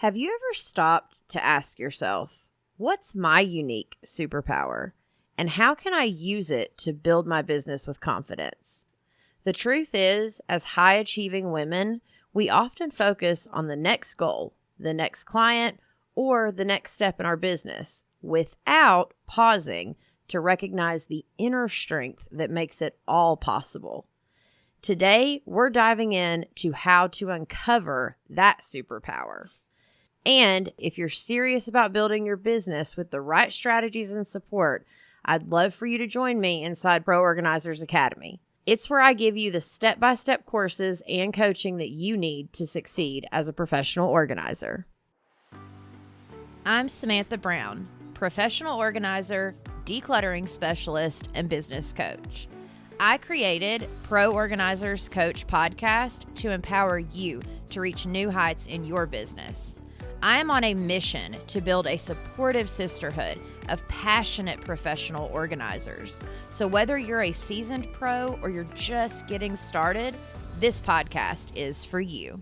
Have you ever stopped to ask yourself, what's my unique superpower? And how can I use it to build my business with confidence? The truth is, as high achieving women, we often focus on the next goal, the next client, or the next step in our business without pausing to recognize the inner strength that makes it all possible. Today, we're diving into how to uncover that superpower. And if you're serious about building your business with the right strategies and support, I'd love for you to join me inside Pro Organizers Academy. It's where I give you the step-by-step courses and coaching that you need to succeed as a professional organizer. I'm Samantha Brown, professional organizer, decluttering specialist, and business coach. I created Pro Organizers Coach podcast to empower you to reach new heights in your business. I am on a mission to build a supportive sisterhood of passionate professional organizers. So whether you're a seasoned pro or you're just getting started, this podcast is for you.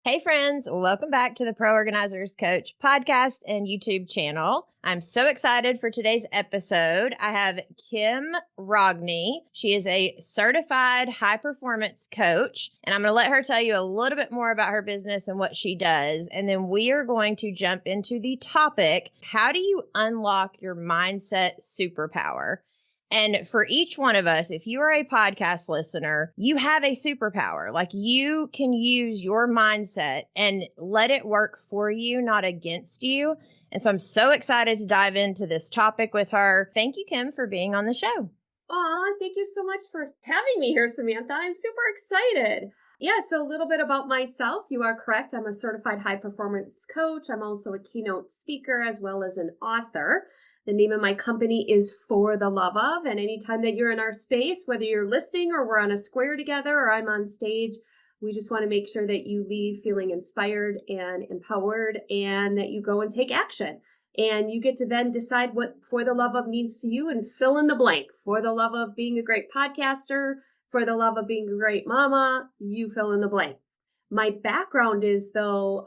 Hey friends, welcome back to the Pro Organizers Coach podcast and YouTube channel. I'm so excited for today's episode. I have Kim Rogne. She is a certified high performance coach, and I'm going to let her tell you a little bit more about her business and what she does. And then we are going to jump into the topic, how do you unlock your mindset superpower? And for each one of us, if you are a podcast listener, you have a superpower. Like, you can use your mindset and let it work for you, not against you. And so I'm so excited to dive into this topic with her. Thank you, Kim, for being on the show. Aw, thank you so much for having me here, Samantha. I'm super excited. Yeah, so a little bit about myself. You are correct. I'm a certified high performance coach. I'm also a keynote speaker as well as an author. The name of my company is For the Love Of. And anytime that you're in our space, whether you're listening or we're on a square together or I'm on stage, we just want to make sure that you leave feeling inspired and empowered and that you go and take action. And you get to then decide what For the Love Of means to you and fill in the blank. For the love of being a great podcaster, for the love of being a great mama, you fill in the blank. My background is though,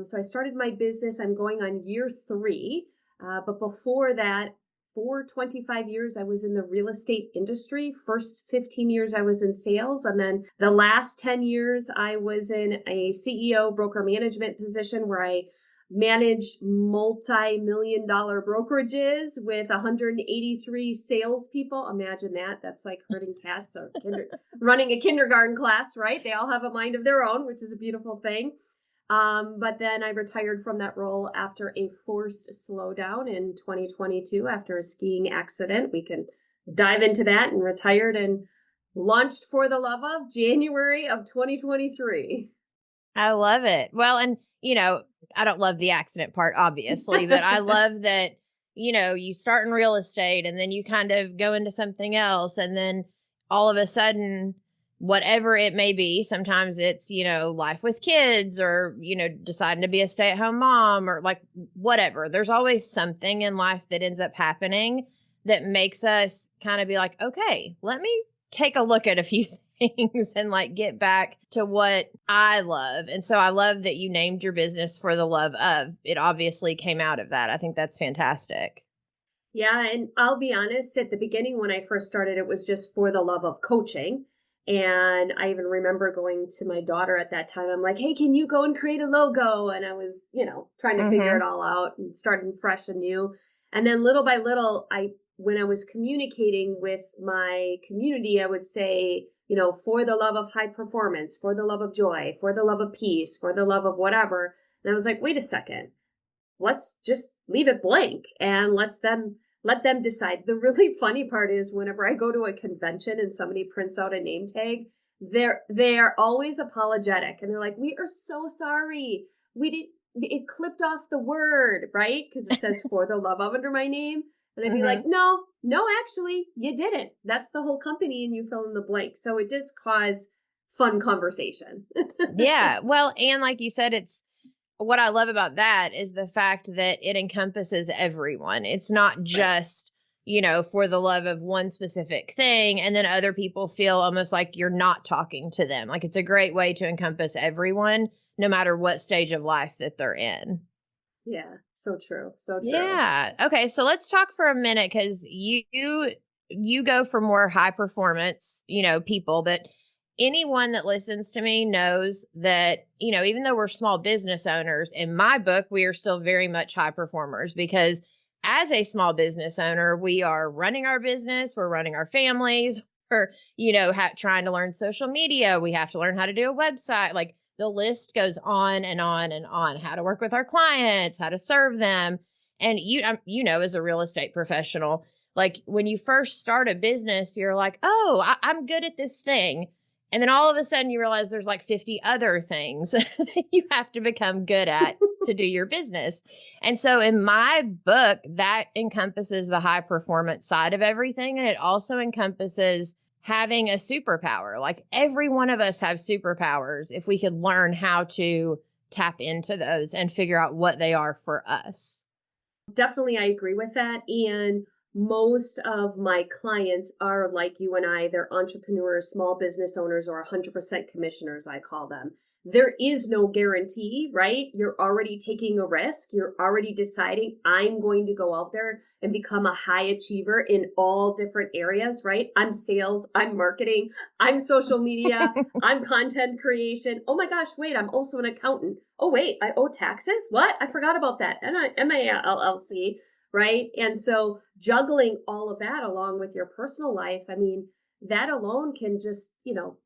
so I started my business, I'm going on year 3. But before that, for 25 years, I was in the real estate industry. First 15 years, I was in sales. And then the last 10 years, I was in a CEO broker management position where I managed multi-million-dollar brokerages with 183 salespeople. Imagine that. That's like herding cats or running a kindergarten class, right? They all have a mind of their own, which is a beautiful thing. But then I retired from that role after a forced slowdown in 2022 after a skiing accident. We can dive into that, and retired and launched For the Love Of January of 2023. I love it. Well, and I don't love the accident part, obviously, but I love that, you start in real estate and then you kind of go into something else. And then all of a sudden, whatever it may be, sometimes it's, life with kids or, deciding to be a stay-at-home mom or like whatever. There's always something in life that ends up happening that makes us kind of be like, okay, let me take a look at a few things and like get back to what I love. And so I love that you named your business For the Love Of. It obviously came out of that. I think that's fantastic. Yeah. And I'll be honest, at the beginning, when I first started, it was just For the Love Of Coaching. And I even remember going to my daughter at that time. I'm like, hey, can you go and create a logo? And I was, trying to figure it all out and starting fresh and new. And then little by little, when I was communicating with my community, I would say, for the love of high performance, for the love of joy, for the love of peace, for the love of whatever. And I was like, wait a second, let's just leave it blank and let them decide. The really funny part is whenever I go to a convention and somebody prints out a name tag, they are always apologetic. And they're like, we are so sorry. It clipped off the word, right? Because it says For the Love Of under my name. And I'd be like, no, actually, you didn't. That's the whole company and you fill in the blank. So it does cause fun conversation. Yeah. Well, and like you said, what I love about that is the fact that it encompasses everyone. It's not just, for the love of one specific thing. And then other people feel almost like you're not talking to them. Like, it's a great way to encompass everyone no matter what stage of life that they're in. Yeah, so true. So true. Yeah. Okay. So let's talk for a minute because you go for more high performance, people, but anyone that listens to me knows that, even though we're small business owners, in my book, we are still very much high performers because as a small business owner, we are running our business, we're running our families, we're, trying to learn social media, we have to learn how to do a website. Like the list goes on and on and on, how to work with our clients, how to serve them. And as a real estate professional, like when you first start a business, you're like, oh, I'm good at this thing. And then all of a sudden you realize there's like 50 other things that you have to become good at to do your business. And so in my book, that encompasses the high performance side of everything. And it also encompasses having a superpower. Like every one of us have superpowers if we could learn how to tap into those and figure out what they are for us. Definitely, I agree with that. And most of my clients are like you and I, they're entrepreneurs, small business owners, or 100% commissioners, I call them. There is no guarantee, right? You're already taking a risk. You're already deciding, I'm going to go out there and become a high achiever in all different areas, right? I'm sales, I'm marketing, I'm social media, I'm content creation. Oh my gosh, wait, I'm also an accountant. Oh, wait, I owe taxes? What? I forgot about that. MALLC, right? And so juggling all of that along with your personal life, I mean, that alone can just,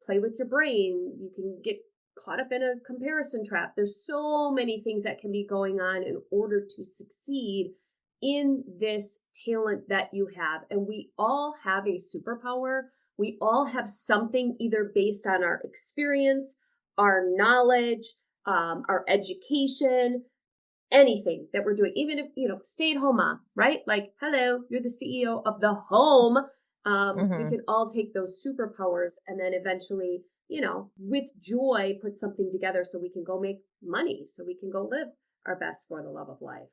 play with your brain. You can get caught up in a comparison trap. There's so many things that can be going on in order to succeed in this talent that you have. And we all have a superpower. We all have something either based on our experience, our knowledge, our education, anything that we're doing, even if, stay-at-home mom, right? Like, hello, you're the CEO of the home. We can all take those superpowers and then eventually, with joy, put something together so we can go make money, so we can go live our best for the love of life.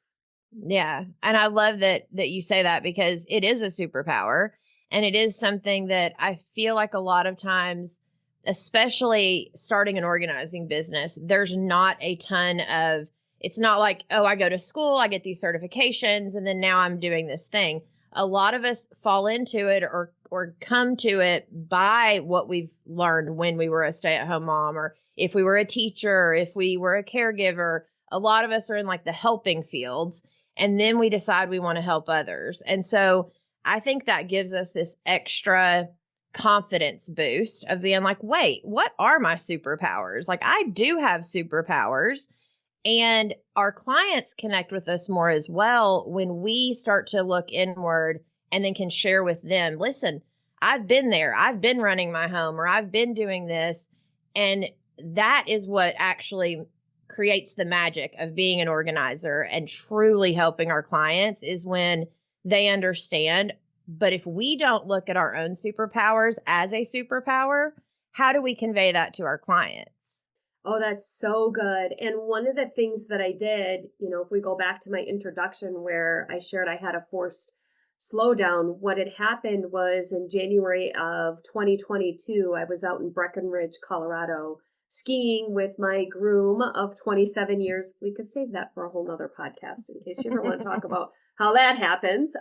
Yeah. And I love that you say that because it is a superpower and it is something that I feel like a lot of times, especially starting an organizing business, there's not a ton of, it's not like, oh, I go to school, I get these certifications, and then now I'm doing this thing. A lot of us fall into it or come to it by what we've learned when we were a stay-at-home mom, or if we were a teacher, if we were a caregiver. A lot of us are in like the helping fields, and then we decide we want to help others. And so I think that gives us this extra confidence boost of being like, wait, what are my superpowers? Like I do have superpowers. And our clients connect with us more as well when we start to look inward and then can share with them, listen, I've been there. I've been running my home, or I've been doing this. And that is what actually creates the magic of being an organizer and truly helping our clients, is when they understand. But if we don't look at our own superpowers as a superpower, how do we convey that to our clients? Oh, that's so good. And one of the things that I did, if we go back to my introduction where I shared I had a forced slowdown, what had happened was in January of 2022, I was out in Breckenridge, Colorado, skiing with my groom of 27 years. We could save that for a whole nother podcast in case you ever want to talk about how that happens.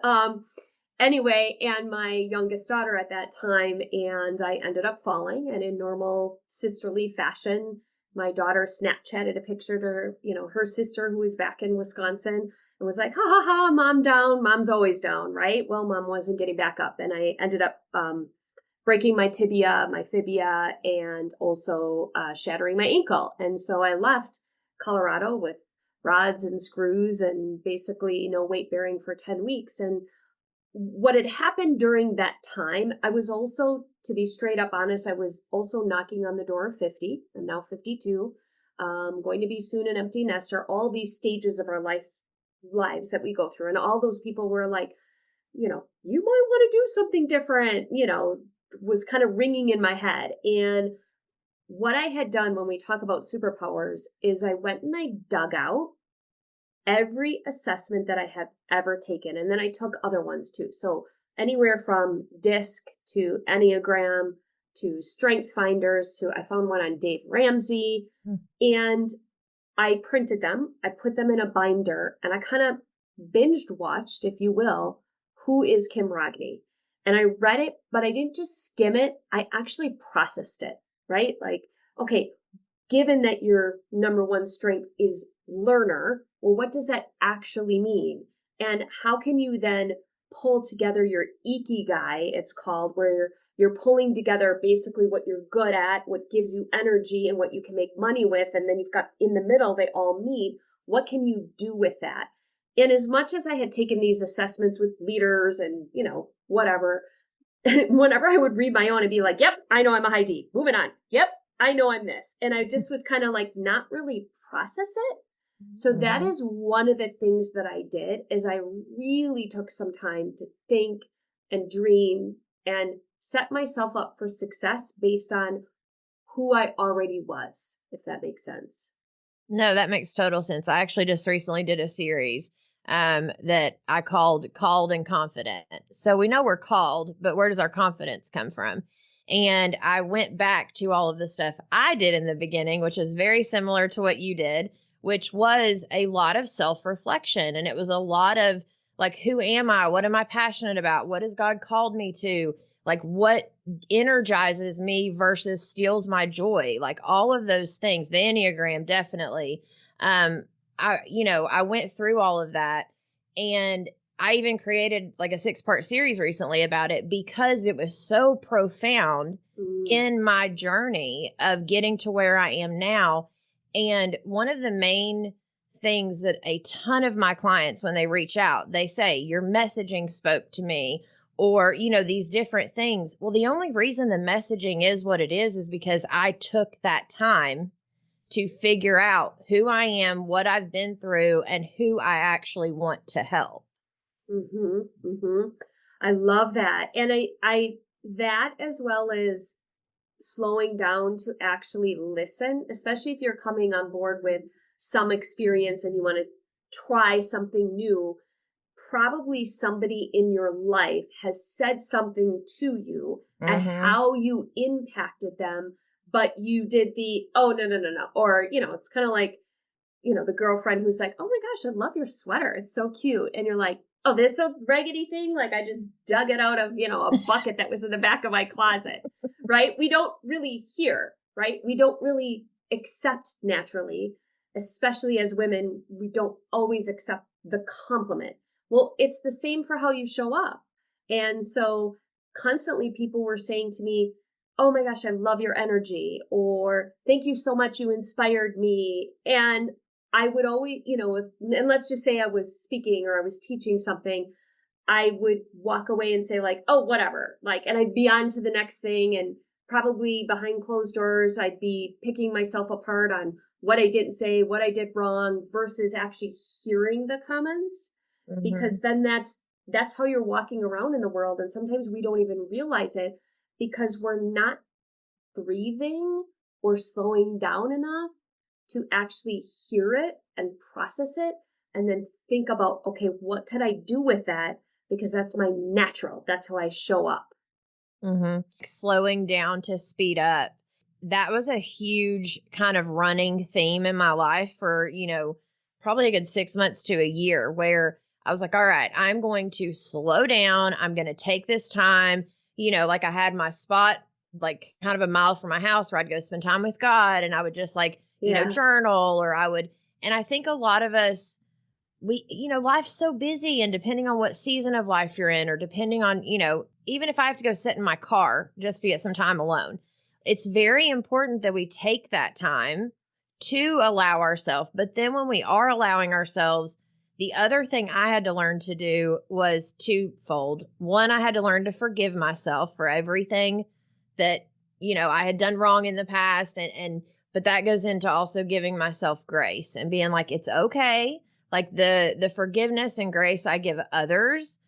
Anyway, and my youngest daughter at that time, and I ended up falling, and in normal sisterly fashion, my daughter Snapchatted a picture to her, her sister who was back in Wisconsin, and was like, ha ha ha, mom down. Mom's always down, right? Well, mom wasn't getting back up. And I ended up breaking my tibia, my fibia, and also shattering my ankle. And so I left Colorado with rods and screws and basically, weight bearing for 10 weeks. And what had happened during that time, I was also, to be straight up honest, I was also knocking on the door of 50. I'm now 52. Going to be soon an empty nester. All these stages of our lives that we go through. And all those people were like, you might want to do something different, was kind of ringing in my head. And what I had done when we talk about superpowers is I went and I dug out every assessment that I have ever taken. And then I took other ones too. So anywhere from DISC to Enneagram to Strength Finders to, I found one on Dave Ramsey. And I printed them, I put them in a binder, and I kind of binged watched, if you will, Who is Kim Rogne? And I read it, but I didn't just skim it. I actually processed it, right? Like, okay, given that your number one strength is learner, well, what does that actually mean? And how can you then pull together your ikigai, it's called, where you're pulling together basically what you're good at, what gives you energy, and what you can make money with. And then you've got in the middle, they all meet. What can you do with that? And as much as I had taken these assessments with leaders and, whatever, whenever I would read my own and be like, yep, I know I'm a high D. Moving on. Yep, I know I'm this. And I just would kind of like not really process it. So that is one of the things that I did is I really took some time to think and dream and set myself up for success based on who I already was, if that makes sense. No, that makes total sense. I actually just recently did a series that I called and Confident. So we know we're called, but where does our confidence come from? And I went back to all of the stuff I did in the beginning, which is very similar to what you did, which was a lot of self-reflection. And it was a lot of like, who am I? What am I passionate about? What has God called me to? Like, what energizes me versus steals my joy? Like all of those things, the Enneagram, definitely. I went through all of that, and I even created like a 6-part series recently about it because it was so profound in my journey of getting to where I am now. And one of the main things that a ton of my clients, when they reach out, they say, your messaging spoke to me, or, these different things. Well, the only reason the messaging is what it is because I took that time to figure out who I am, what I've been through, and who I actually want to help. I love that. And I that as well as slowing down to actually listen, especially if you're coming on board with some experience and you want to try something new, probably somebody in your life has said something to you and how you impacted them, but you did the, oh, no. Or, it's kind of like, the girlfriend who's like, oh my gosh, I love your sweater. It's so cute. And you're like, oh, this old raggedy thing? Like I just dug it out of, a bucket that was in the back of my closet, right? We don't really hear, right? We don't really accept naturally, especially as women, we don't always accept the compliment. Well, it's the same for how you show up. And so constantly people were saying to me, oh my gosh, I love your energy, or thank you so much, you inspired me. And I would always, and let's just say I was speaking or I was teaching something, I would walk away and say like, oh, whatever, like, and I'd be on to the next thing. And probably behind closed doors, I'd be picking myself apart on what I didn't say, what I did wrong versus actually hearing the comments, because then that's how you're walking around in the world. And sometimes we don't even realize it because we're not breathing or slowing down enough to actually hear it and process it and then think about, okay, what could I do with that? Because that's my natural. That's how I show up. Slowing down to speed up. That was a huge kind of running theme in my life for, probably a good 6 months to a year, where I was like, all right, I'm going to slow down. I'm going to take this time. Like I had my spot, like kind of a mile from my house where I'd go spend time with God. And I would just like, journal, or and I think a lot of us, life's so busy, and depending on what season of life you're in, or depending on, even if I have to go sit in my car just to get some time alone, it's very important that we take that time to allow ourselves. But then when we are allowing ourselves, the other thing I had to learn to do was twofold. One, I had to learn to forgive myself for everything that, I had done wrong in the past. But that goes into also giving myself grace and being like, it's okay. Like the forgiveness and grace I give others,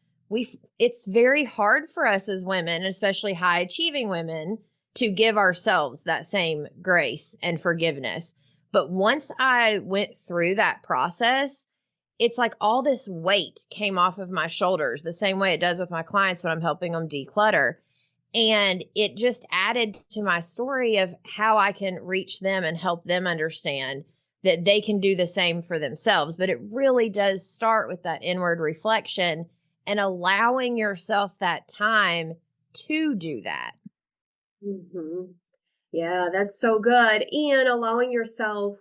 it's very hard for us as women, especially high achieving women, to give ourselves that same grace and forgiveness. But once I went through that process, it's like all this weight came off of my shoulders, the same way it does with my clients when I'm helping them declutter. And it just added to my story of how I can reach them and help them understand that they can do the same for themselves. But it really does start with that inward reflection and allowing yourself that time to do that. Mm-hmm. Yeah, that's so good. And allowing yourself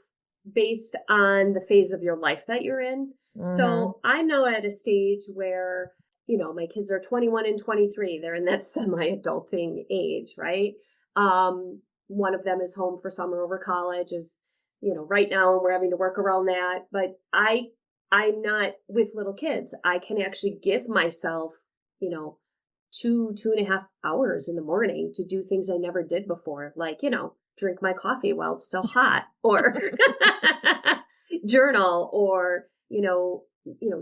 based on the phase of your life that you're in. Mm-hmm. So I'm now at a stage where, my kids are 21 and 23. They're in that semi-adulting age, right? One of them is home for summer over college is, right now, and we're having to work around that. But I'm not with little kids. I can actually give myself, you know, 2.5 hours in the morning to do things I never did before, like, drink my coffee while it's still hot, or journal, or,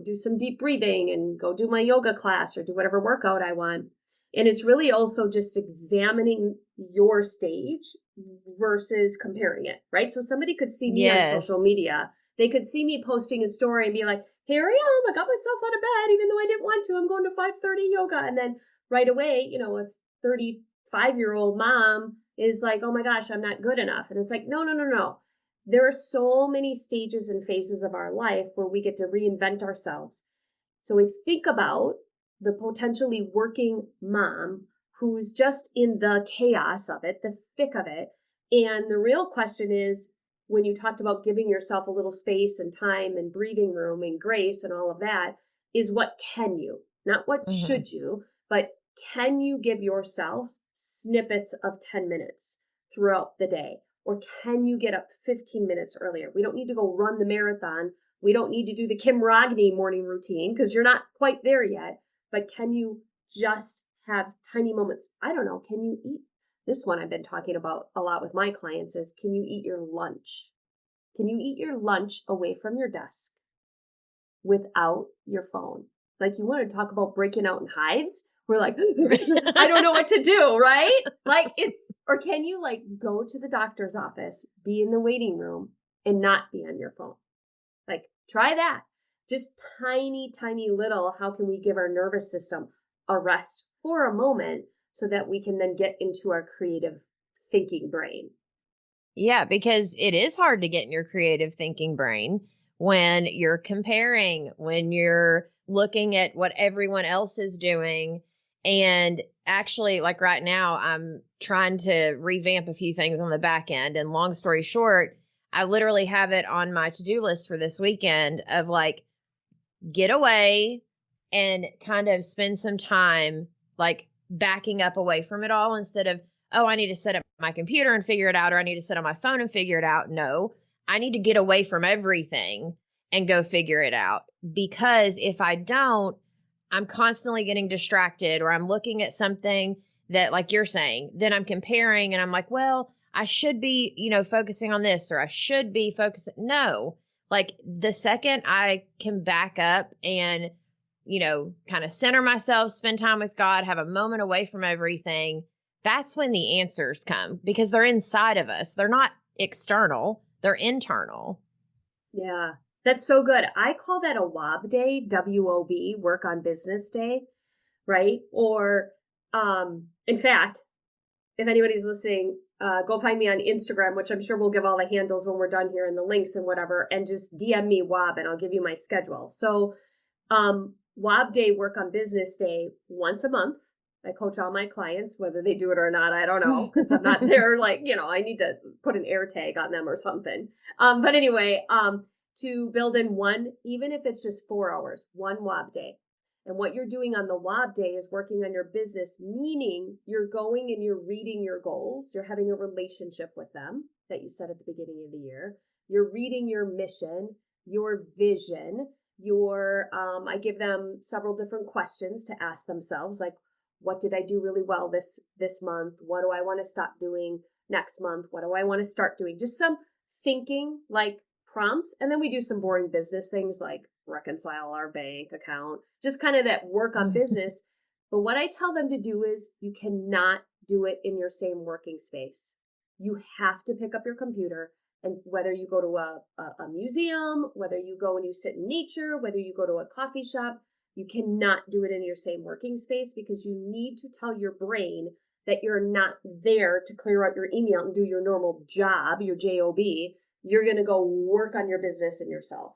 do some deep breathing and go do my yoga class or do whatever workout I want. And it's really also just examining your stage versus comparing it, right? So somebody could see me on social Yes. media. They could see me posting a story and be like, here I am, I got myself out of bed, even though I didn't want to. I'm going to 5:30 yoga. And then right away, a 35-year-old mom is like, oh my gosh, I'm not good enough. And it's like, no, no, no, no. There are so many stages and phases of our life where we get to reinvent ourselves. So we think about the potentially working mom who's just in the chaos of it, the thick of it. And the real question is, when you talked about giving yourself a little space and time and breathing room and grace and all of that, is what can you, not what Mm-hmm. should you, but can you give yourself snippets of 10 minutes throughout the day? Or can you get up 15 minutes earlier? We don't need to go run the marathon. We don't need to do the Kim Rogne morning routine because you're not quite there yet. But can you just have tiny moments? I don't know. Can you eat? This one I've been talking about a lot with my clients is, can you eat your lunch? Can you eat your lunch away from your desk without your phone? Like, you want to talk about breaking out in hives? We're like, I don't know what to do, right? Like, or can you like go to the doctor's office, be in the waiting room and not be on your phone? Like, try that. Just tiny, tiny little, how can we give our nervous system a rest for a moment so that we can then get into our creative thinking brain? Yeah, because it is hard to get in your creative thinking brain when you're comparing, when you're looking at what everyone else is doing. And actually, like right now, I'm trying to revamp a few things on the back end. And long story short, I literally have it on my to do list for this weekend of like, get away and kind of spend some time like backing up away from it all instead of, oh, I need to set up my computer and figure it out, or I need to sit on my phone and figure it out. No, I need to get away from everything and go figure it out. Because if I don't, I'm constantly getting distracted, or I'm looking at something that, like you're saying, then I'm comparing and I'm like, well, I should be, focusing on this, or I should be focusing. No, like the second I can back up and, kind of center myself, spend time with God, have a moment away from everything, that's when the answers come because they're inside of us. They're not external, they're internal. Yeah, that's so good. I call that a WOB day, WOB, work on business day, right? Or, in fact, if anybody's listening, go find me on Instagram, which I'm sure we'll give all the handles when we're done here and the links and whatever, and just DM me WOB and I'll give you my schedule. So, WOB day, work on business day, once a month. I coach all my clients, whether they do it or not, I don't know, because I'm not there. Like, I need to put an air tag on them or something. But anyway, to build in one, even if it's just 4 hours, one WOB day. And what you're doing on the WOB day is working on your business, meaning you're going and you're reading your goals. You're having a relationship with them that you set at the beginning of the year. You're reading your mission, your vision, I give them several different questions to ask themselves, like, what did I do really well this month? What do I want to stop doing next month? What do I want to start doing? Just some thinking, like, prompts. And then we do some boring business things like reconcile our bank account, just kind of that work on business. But what I tell them to do is, you cannot do it in your same working space. You have to pick up your computer, and whether you go to a museum, whether you go and you sit in nature, whether you go to a coffee shop, you cannot do it in your same working space, because you need to tell your brain that you're not there to clear out your email and do your normal job, your JOB. you're going to go work on your business and yourself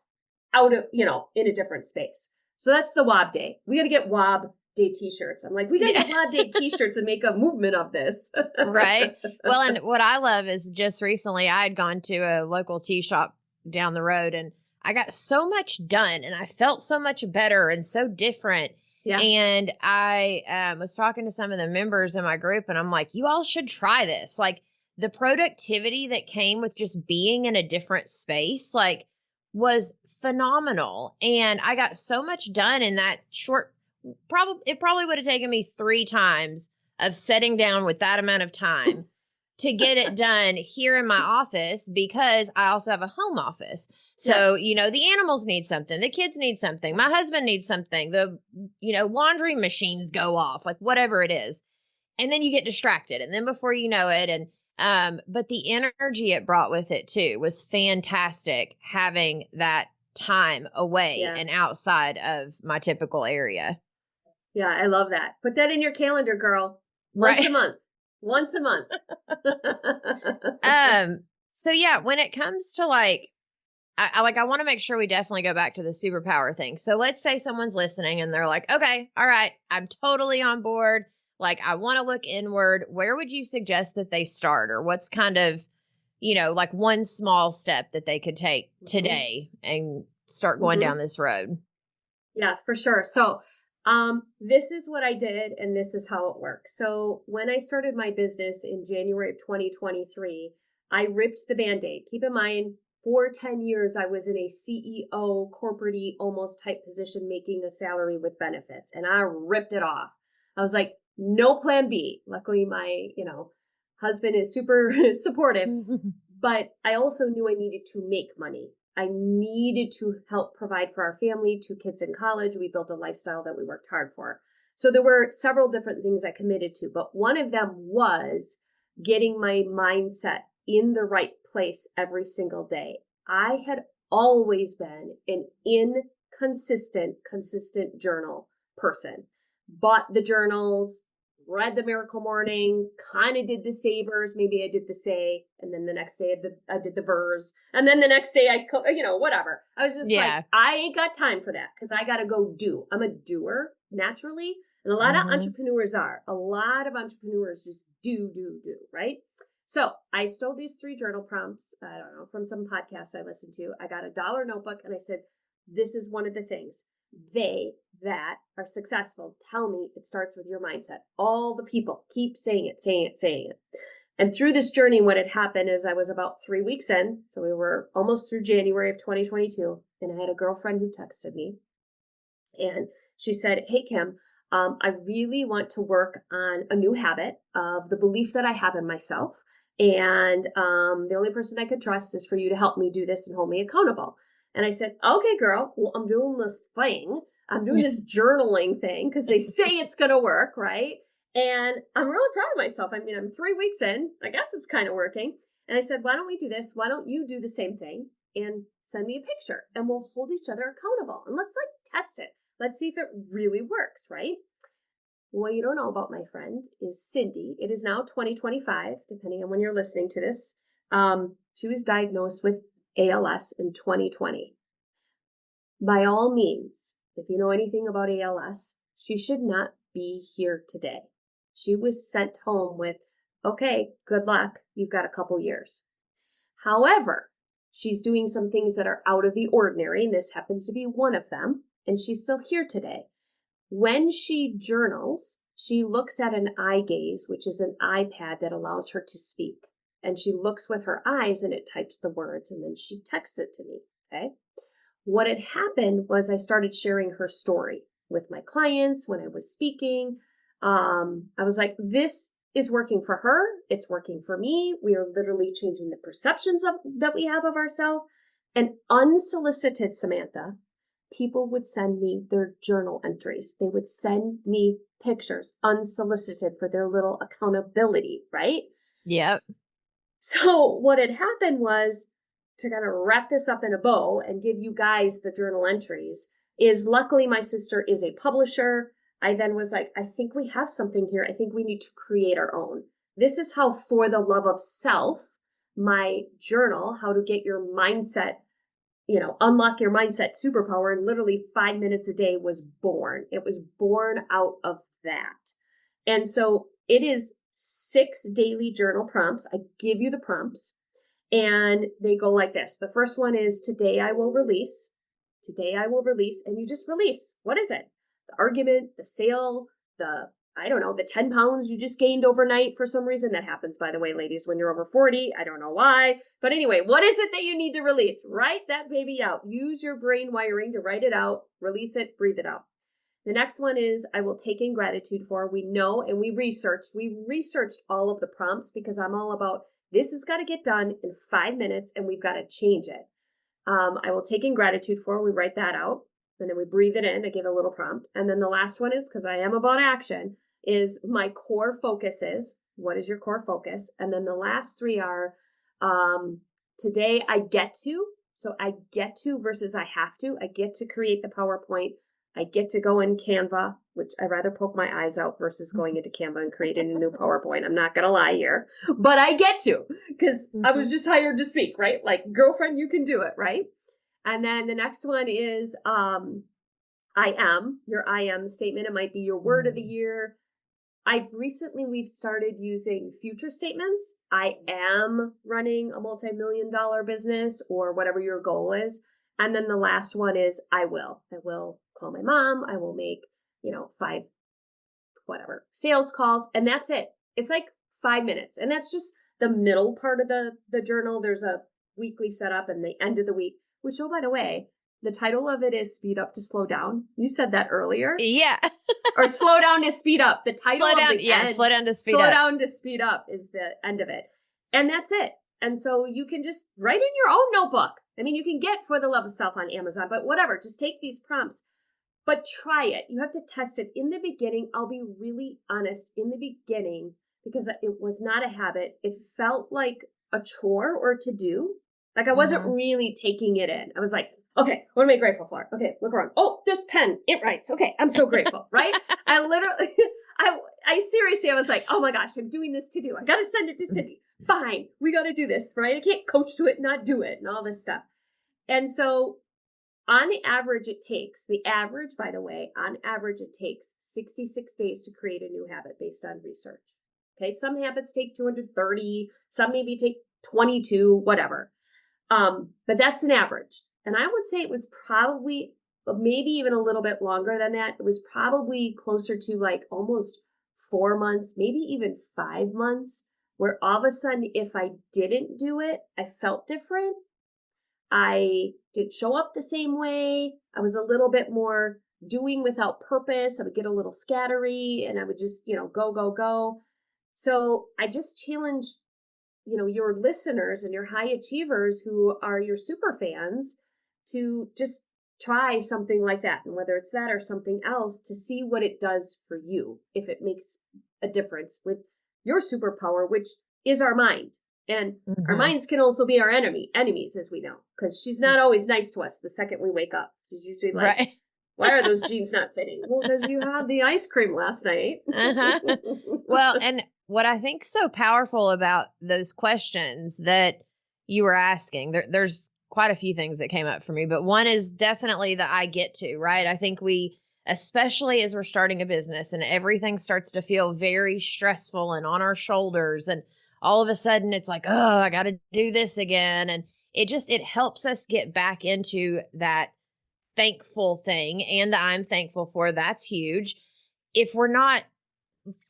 out of, in a different space. So that's the WOB day. We got to get WOB day t-shirts. I'm like, we got to get WOB day t-shirts and make a movement of this. Right. Well, and what I love is just recently I had gone to a local tea shop down the road and I got so much done and I felt so much better and so different. Yeah. And I was talking to some of the members in my group and I'm like, you all should try this. Like the productivity that came with just being in a different space, like was phenomenal. And I got so much done in that short, it probably would have taken me 3 times of sitting down with that amount of time to get it done here in my office because I also have a home office. So, Yes. the animals need something, the kids need something, my husband needs something, the, laundry machines go off, like whatever it is. And then you get distracted. And then before you know it, but the energy it brought with it too was fantastic having that time away and outside of my typical area. Yeah, I love that. Put that in your calendar, girl. Once a month. Once a month. So yeah, when it comes to like, I want to make sure we definitely go back to the superpower thing. So let's say someone's listening and they're like, okay, all right, I'm totally on board. Like, I want to look inward. Where would you suggest that they start? Or what's kind of, like one small step that they could take today and start going down this road? Yeah, for sure. So, this is what I did and this is how it works. So when I started my business in January of 2023, I ripped the Band-Aid. Keep in mind, for 10 years, I was in a CEO, corporate-y almost type position, making a salary with benefits, and I ripped it off. I was like, no plan B. Luckily, my, husband is super supportive, but I also knew I needed to make money. I needed to help provide for our family, 2 kids in college. We built a lifestyle that we worked hard for. So there were several different things I committed to, but one of them was getting my mindset in the right place every single day. I had always been an consistent journal person. Bought the journals, read the Miracle Morning, kind of did the savers. Maybe I did the say, and then the next day I did the vers, and then the next day whatever. I was just like, I ain't got time for that because I got to go do. I'm a doer naturally, and a lot of entrepreneurs are. A lot of entrepreneurs just do, right? So I stole these 3 journal prompts, I don't know, from some podcasts I listened to. I got a $1 notebook and I said, this is one of the things. They that are successful tell me it starts with your mindset. All the people keep saying it. And through this journey, what had happened is I was about 3 weeks in. So we were almost through January of 2022. And I had a girlfriend who texted me. And she said, hey, Kim, I really want to work on a new habit of the belief that I have in myself. And the only person I could trust is for you to help me do this and hold me accountable. And I said, okay, girl, well, I'm doing this thing. I'm doing this journaling thing because they say it's going to work, right? And I'm really proud of myself. I mean, I'm 3 weeks in. I guess it's kind of working. And I said, why don't we do this? Why don't you do the same thing and send me a picture and we'll hold each other accountable and let's test it. Let's see if it really works, right? What you don't know about my friend is Cindy. It is now 2025, depending on when you're listening to this. She was diagnosed with ALS in 2020. By all means, if you know anything about ALS, she should not be here today. She was sent home with, okay, good luck. You've got a couple years. However, she's doing some things that are out of the ordinary, and this happens to be one of them, and she's still here today. When she journals, she looks at an eye gaze, which is an iPad that allows her to speak. And she looks with her eyes and it types the words and then she texts it to me, okay? What had happened was I started sharing her story with my clients when I was speaking. I was like, this is working for her. It's working for me. We are literally changing the perceptions that we have of ourselves. And unsolicited, Samantha, people would send me their journal entries. They would send me pictures unsolicited for their little accountability, right? Yep. So what had happened was, to kind of wrap this up in a bow and give you guys the journal entries, is luckily my sister is a publisher. I then was like, I think we have something here. I think we need to create our own. This is how For the Love of Self my journal, How to Get Your Mindset, Unlock Your Mindset Superpower, and literally 5 minutes a day was born. It was born out of that. And so it is 6 daily journal prompts. I give you the prompts and they go like this. The first one is today I will release. Today I will release, and you just release. What is it? The argument, the sale, I don't know, the 10 pounds you just gained overnight for some reason. That happens, by the way, ladies, when you're over 40. I don't know why. But anyway, what is it that you need to release? Write that baby out. Use your brain wiring to write it out, release it, breathe it out. The next one is I will take in gratitude for. We know, and we researched all of the prompts because I'm all about this has got to get done in 5 minutes and we've got to change it. I will take in gratitude for. We write that out and then we breathe it in. I give a little prompt. And then the last one is, because I am about action, is my core focus is. What is your core focus? And then the last 3 are today I get to. So I get to versus I have to. I get to create the PowerPoint. I get to go in Canva, which I'd rather poke my eyes out versus going into Canva and creating a new PowerPoint. I'm not going to lie here, but I get to because I was just hired to speak, right? Like, girlfriend, you can do it, right? And then the next one is I am, your I am statement. It might be your word of the year. We've started using future statements. I am running a multi-million-dollar business or whatever your goal is. And then the last one is I will call my mom. I will make, 5, sales calls. And that's it. It's like 5 minutes. And that's just the middle part of the journal. There's a weekly setup and the end of the week, which, oh, by the way, the title of it is Speed Up to Slow Down. You said that earlier. Yeah. Or Slow Down to Speed Up. The title slow down, of the end. Slow Down to Speed Slow Up. Down to Speed Up is the end of it. And that's it. And so you can just write in your own notebook. I mean, you can get For the Love of Self on Amazon, but whatever, just take these prompts, but try it. You have to test it. In the beginning, I'll be really honest, in the beginning, because it was not a habit, it felt like a chore or to do. Like I wasn't really taking it in. I was like, okay, what am I grateful for? Okay, look around. Oh, this pen, it writes. Okay, I'm so grateful, right? I literally, I seriously, I was like, oh my gosh, I'm doing this to do. I got to send it to Cindy. Fine, we got to do this, right? I can't coach to it, not do it, and all this stuff. And so on average, by the way, on average, it takes 66 days to create a new habit based on research. Okay, some habits take 230, some maybe take 22, whatever. But that's an average. And I would say it was probably maybe even a little bit longer than that. It was probably closer to like almost 4 months, maybe even 5 months, where all of a sudden, if I didn't do it, I felt different. I didn't show up the same way. I was a little bit more doing without purpose. I would get a little scattery and I would just, go, go, go. So I just challenge, your listeners and your high achievers who are your super fans to just try something like that. And whether it's that or something else, to see what it does for you, if it makes a difference with your superpower, which is our mind. And our minds can also be our enemies, as we know, because she's not always nice to us the second we wake up. She's usually like, right. Why are those jeans not fitting? Well, because you had the ice cream last night. Well, and what I think so powerful about those questions that you were asking, there's quite a few things that came up for me, but one is definitely the I get to, right? I think especially as we're starting a business and everything starts to feel very stressful and on our shoulders, and all of a sudden it's like, oh, I got to do this again. And it helps us get back into that thankful thing, and the I'm thankful for. That's huge. If we're not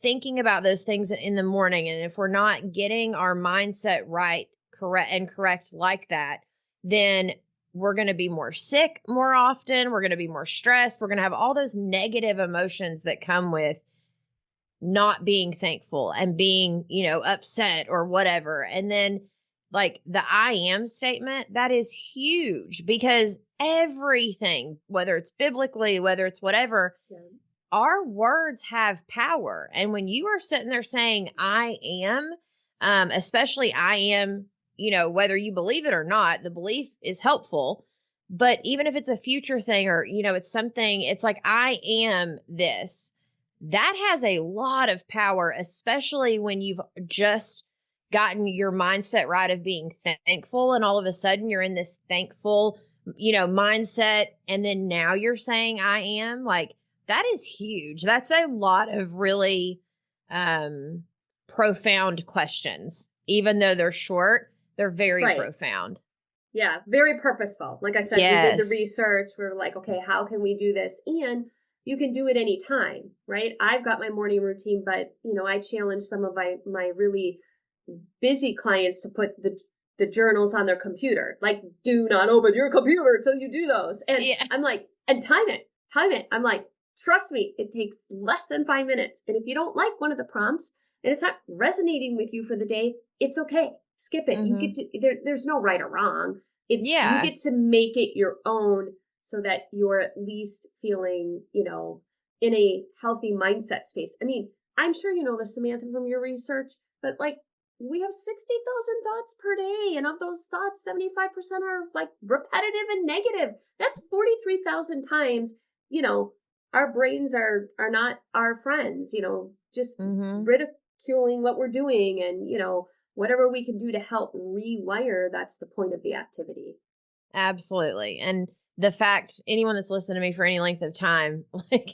thinking about those things in the morning, and if we're not getting our mindset right, correct like that, then we're going to be more sick more often. We're going to be more stressed. We're going to have all those negative emotions that come with not being thankful and being, upset or whatever. And then like the I am statement, that is huge, because everything, whether it's biblically, whether it's whatever, our words have power. And when you are sitting there saying, I am, especially I am, whether you believe it or not, the belief is helpful. But even if it's a future thing or, it's something, it's like, I am this. That has a lot of power, especially when you've just, gotten your mindset right of being thankful, and all of a sudden you're in this thankful, mindset, and then now you're saying I am, like, that is huge. That's a lot of really profound questions. Even though they're short, they're very Right. profound. Yeah, very purposeful. Like I said, we did the Yes. research. We were like, okay, how can we do this? And you can do it anytime, right? I've got my morning routine, but I challenge some of my really busy clients to put the journals on their computer. Like, do not open your computer until you do those. And Yeah. I'm like, and time it. I'm like, trust me, it takes less than 5 minutes. And if you don't like one of the prompts and it's not resonating with you for the day, it's okay. Skip it. You Mm-hmm. get to there's no right or wrong. It's you Yeah. get to make it your own so that you're at least feeling, in a healthy mindset space. I mean, I'm sure you know this, Samantha, from your research, but like we have 60,000 thoughts per day. And of those thoughts, 75% are like repetitive and negative. That's 43,000 times, our brains are not our friends, just Mm-hmm. ridiculing what we're doing and, whatever we can do to help rewire, that's the point of the activity. Absolutely. And the fact, anyone that's listened to me for any length of time, like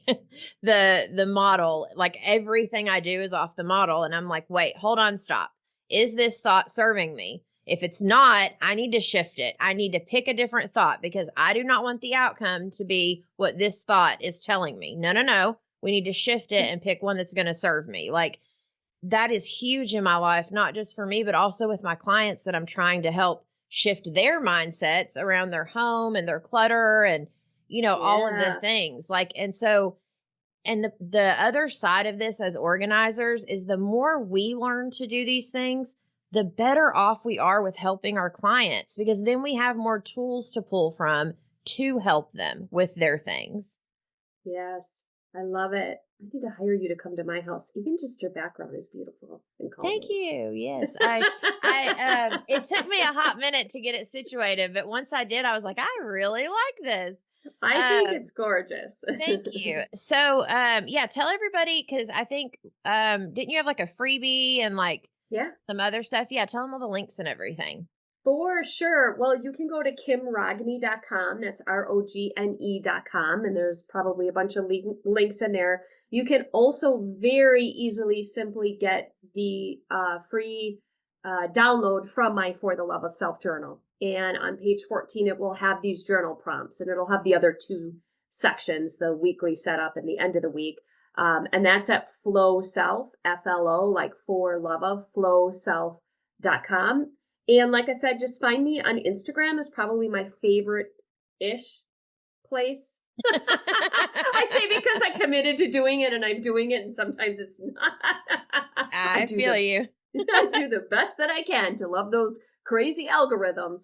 the model, like everything I do is off the model. And I'm like, wait, hold on, stop. Is this thought serving me? If it's not, I need to shift it. I need to pick a different thought because I do not want the outcome to be what this thought is telling me. No, no, no. We need to shift it and pick one that's going to serve me. Like, that is huge in my life, not just for me, but also with my clients that I'm trying to help shift their mindsets around their home and their clutter and, all of the Yeah. things. Like, and so, and the other side of this as organizers is the more we learn to do these things, the better off we are with helping our clients because then we have more tools to pull from to help them with their things. Yes. I love it. I need to hire you to come to my house. Even just your background is beautiful and Thank calming. you. Yes. It took me a hot minute to get it situated, but once I did, I was like, I really like this. I think Um, it's gorgeous. Thank you. So, yeah, tell everybody, cause I think, didn't you have like a freebie and like Yeah. some other stuff? Yeah. Tell them all the links and everything. For sure. Well, you can go to kimrogne.com. That's ROGNE.com. And there's probably a bunch of links in there. You can also very easily simply get the free download from my For the Love of Self journal. And on page 14, it will have these journal prompts and it'll have the other two sections, the weekly setup and the end of the week. And that's at Flow Self, FLO, like for love of, flowself.com. And like I said, just find me on Instagram is probably my favorite-ish place. I say because I committed to doing it and I'm doing it and sometimes it's not. I feel you. I do the best that I can to love those crazy algorithms.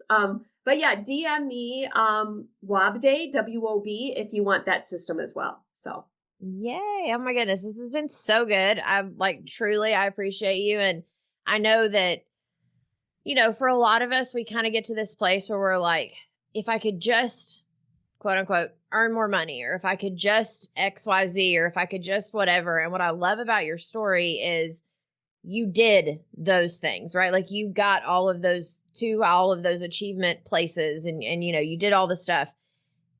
But yeah, DM me Wobday, WOB, if you want that system as well. So Yay. Oh my goodness. This has been so good. I'm like, truly, I appreciate you. And I know that, for a lot of us, we kind of get to this place where we're like, if I could just quote unquote earn more money, or if I could just XYZ, or if I could just whatever. And what I love about your story is you did those things, right? Like you got all of those to all of those achievement places and you did all the stuff.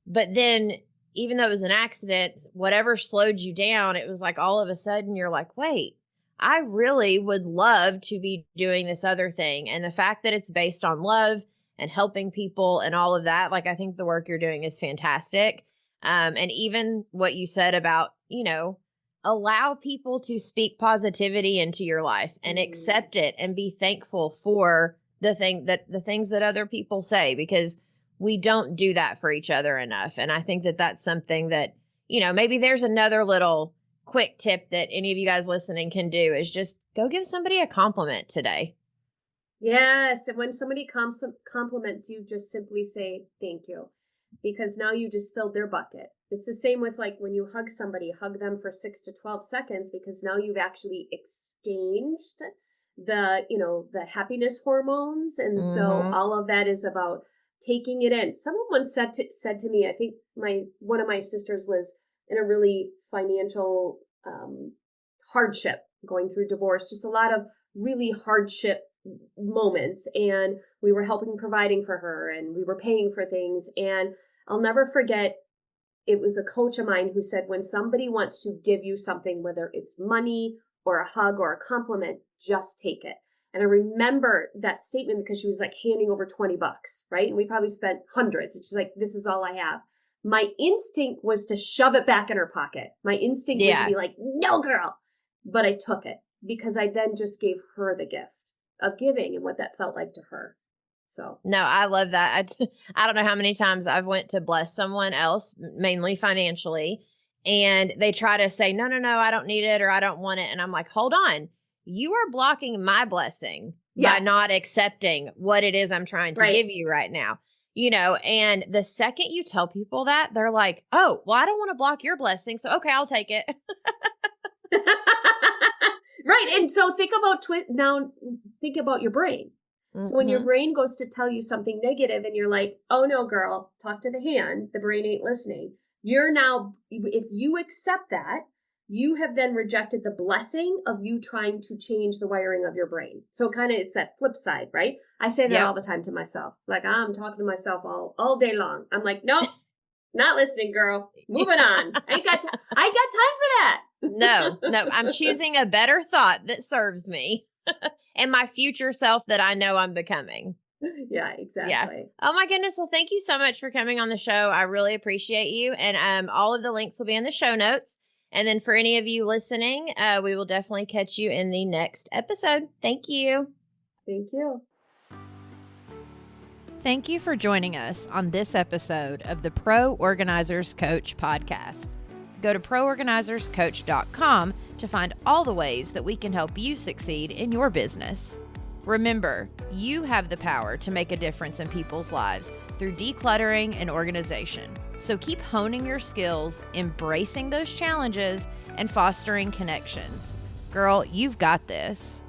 But then even though it was an accident, whatever slowed you down, it was like all of a sudden you're like, wait, I really would love to be doing this other thing. And the fact that it's based on love and helping people and all of that, like I think the work you're doing is fantastic. And even what you said about, allow people to speak positivity into your life and accept it and be thankful for the things that other people say, because we don't do that for each other enough. And I think that that's something that, maybe there's another little quick tip that any of you guys listening can do is just go give somebody a compliment today. yes, and when somebody compliments you, just simply say thank you, because now you just filled their bucket. It's the same with like when you hug somebody, hug them for 6 to 12 seconds, because now you've actually exchanged the happiness hormones. And so Mm-hmm. all of that is about taking it in. Someone once said to me, I think one of my sisters was in a really financial hardship, going through divorce, just a lot of really hardship moments, and we were providing for her, and we were paying for things. And I'll never forget, it was a coach of mine who said, when somebody wants to give you something, whether it's money or a hug or a compliment, just take it. And I remember that statement because she was like handing over $20, right? And we probably spent hundreds. And she's like, this is all I have. My instinct was to shove it back in her pocket. My instinct was to be like, no, girl. But I took it because I then just gave her the gift of giving and what that felt like to her. So no, I love that. I don't know how many times I've went to bless someone else, mainly financially, and they try to say, no, I don't need it or I don't want it. And I'm like, hold on. You are blocking my blessing by not accepting what it is I'm trying to give you right now. And the second you tell people that, they're like, oh, well, I don't want to block your blessing. So, okay, I'll take it. Right. And so think about your brain. Mm-hmm. So when your brain goes to tell you something negative and you're like, oh no, girl, talk to the hand. The brain ain't listening. You're now, if you accept that, you have then rejected the blessing of you trying to change the wiring of your brain. So kind of it's that flip side, right? I say that all the time to myself. Like I'm talking to myself all day long. I'm like, nope, not listening, girl. Moving on. I got time for that. No, I'm choosing a better thought that serves me and my future self that I know I'm becoming. Yeah, exactly. Yeah. Oh my goodness. Well, thank you so much for coming on the show. I really appreciate you. And all of the links will be in the show notes. And then for any of you listening, we will definitely catch you in the next episode. Thank you. Thank you. Thank you for joining us on this episode of the Pro Organizers Coach podcast. Go to proorganizerscoach.com to find all the ways that we can help you succeed in your business. Remember, you have the power to make a difference in people's lives through decluttering and organization. So keep honing your skills, embracing those challenges, and fostering connections. Girl, you've got this.